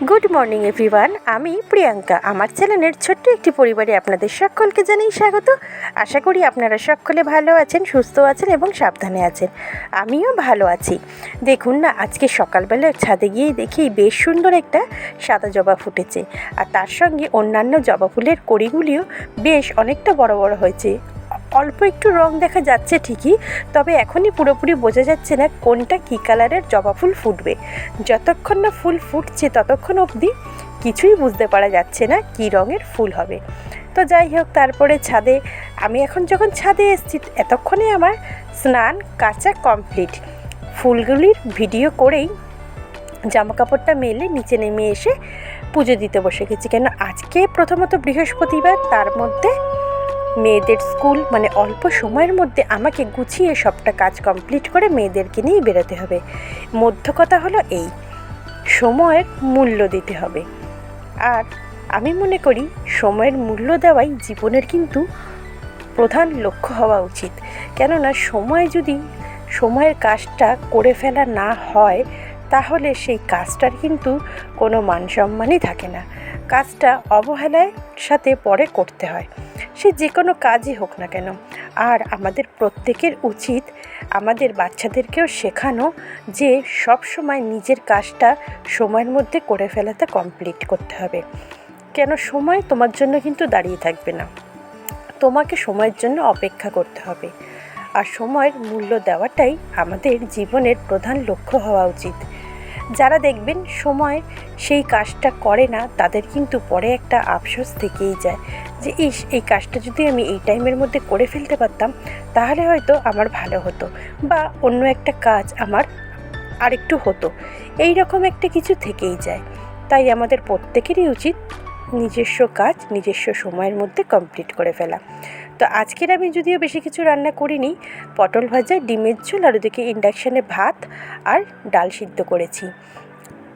Good morning everyone, আমি প্রিয়াঙ্কা। আমার চ্যানেলের ছোট্ট একটি পরিবারে আপনাদের সকলকে জানাই স্বাগত। আশা করি আপনারা সকলে ভালো আছেন, সুস্থ আছেন এবং সাবধানে আছেন। আমিও ভালো আছি। দেখুন না, আজকে সকালবেলা ছাদে গিয়েই দেখি বেশ সুন্দর একটা সাদা জবা ফুটেছে, আর তার সঙ্গে অন্যান্য জবা ফুলের কড়িগুলিও বেশ অনেকটা বড় বড় হয়েছে। অল্প একটু রং দেখা যাচ্ছে ঠিকই, তবে এখনই পুরোপুরি বোঝা যাচ্ছে না কোনটা কী কালারের জবা ফুল ফুটবে। যতক্ষণ না ফুল ফুটছে ততক্ষণ অবধি কিছুই বুঝতে পারা যাচ্ছে না কী রঙের ফুল হবে। তো যাই হোক, তারপরে আমি এখন যখন ছাদে এসেছি, এতক্ষণে আমার স্নান কাচা কমপ্লিট। ফুলগুলির ভিডিও করেই জামাকাপড়টা মেলে নিচে নেমে এসে পুজো দিতে বসে গেছি। কেন আজকে প্রথমত বৃহস্পতিবার, তার মধ্যে মেয়েদের স্কুল, মানে অল্প সময়ের মধ্যে আমাকে গুছিয়ে সবটা কাজ কমপ্লিট করে মেয়েদেরকে নিয়ে বেরোতে হবে। মধ্য কথা হলো এই, সময়ের মূল্য দিতে হবে। আর আমি মনে করি সময়ের মূল্য দেওয়াই জীবনের কিন্তু প্রধান লক্ষ্য হওয়া উচিত। কেননা সময়ের কাজটা করে ফেলা না হয়, তাহলে সেই কাজটার কিন্তু কোনো মান সম্মানই থাকে না। কাজটা অবহেলার সাথে পরে করতে হয়, সে যে কোনো কাজই হোক না কেন। আর আমাদের প্রত্যেকের উচিত আমাদের বাচ্চাদেরকেও শেখানো যে সব সময় নিজের কাজটা সময়ের মধ্যে করে ফেলাতে কমপ্লিট করতে হবে। কেন সময় তোমার জন্য কিন্তু দাঁড়িয়ে থাকবে না, তোমাকে সময়ের জন্য অপেক্ষা করতে হবে। আর সময়ের মূল্য দেওয়াটাই আমাদের জীবনের প্রধান লক্ষ্য হওয়া উচিত। যারা দেখবেন সময় সেই কাজটা করে না, তাদের কিন্তু পরে একটা আফসোস থেকেই যায় যে এই কাজটা যদি আমি এই টাইমের মধ্যে করে ফেলতে পারতাম, তাহলে হয়তো আমার ভালো হতো, বা অন্য একটা কাজ আমার আরেকটু হতো। এই রকম একটা কিছু থেকেই যায়। তাই আমাদের প্রত্যেকেরই উচিত নিজস্ব কাজ নিজস্ব সময়ের মধ্যে কমপ্লিট করে ফেলা। তো আজকের আমি যদিও বেশি কিছু রান্না করিনি, পটল ভাজা, ডিমের ঝোল, আর ওদিকে ইন্ডাকশানে ভাত আর ডাল সিদ্ধ করেছি।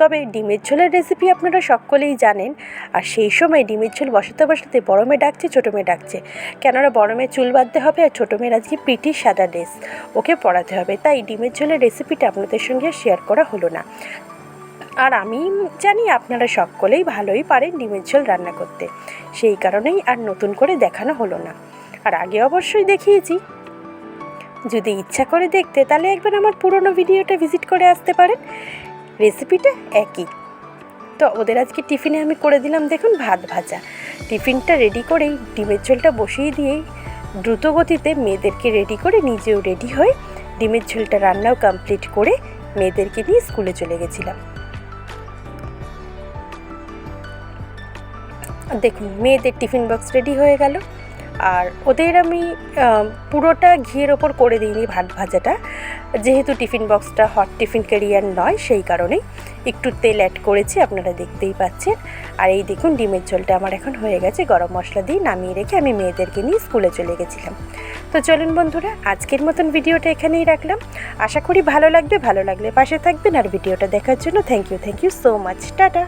তবে ডিমের ঝোলের রেসিপি আপনারা সকলেই জানেন। আর সেই সময় ডিমের ঝোল বসাতে বড় মেয়ে ডাকছে, ছোটো মেয়ে ডাকছে। কেননা বড় মেয়ে চুল বাঁধতে হবে, আর ছোটো মেয়ের আজকে পিটি সাদা ড্রেস, ওকে পড়াতে হবে। তাই ডিমের ঝোলের রেসিপিটা আপনাদের সঙ্গে শেয়ার করা হলো না। আর আমি জানি আপনারা সকলেই ভালোই পারেন ডিমের ঝোল রান্না করতে, সেই কারণেই আর নতুন করে দেখানো হলো না। আর আগে অবশ্যই দেখিয়েছি, যদি ইচ্ছা করে দেখতে তাহলে একবার আমার পুরনো ভিডিওটা ভিজিট করে আসতে পারেন। রেসিপিটা একই। তো ওদের আজকে টিফিনে আমি করে দিলাম, দেখুন, ভাত ভাজা। টিফিনটা রেডি করেই ডিমের ঝোলটা বসিয়ে দিয়েই দ্রুত গতিতে মেয়েদেরকে রেডি করে নিজেও রেডি হয়ে ডিমের ঝোলটা রান্নাও কমপ্লিট করে মেয়েদেরকে নিয়ে স্কুলে চলে গেছিলাম। দেখুন, মেয়েদের টিফিন বক্স রেডি হয়ে গেল। আর ওদের আমি পুরোটা ঘিয়ের ওপর করে দিইনি ভাত ভাজাটা, যেহেতু টিফিন বক্সটা হট টিফিন ক্যারিয়ার নয়, সেই কারণেই একটু তেল অ্যাড করেছি, আপনারা দেখতেই পাচ্ছেন। আর এই দেখুন, ডিমের ঝোলটা আমার এখন হয়ে গেছে। গরম মশলা দিয়ে নামিয়ে রেখে আমি মেয়েদেরকে নিয়ে স্কুলে চলে গেছিলাম। তো চলুন বন্ধুরা, আজকের মতন ভিডিওটা এখানেই রাখলাম। আশা করি ভালো লাগলে পাশে থাকবেন। আর ভিডিওটা দেখার জন্য thank you so much. Tata.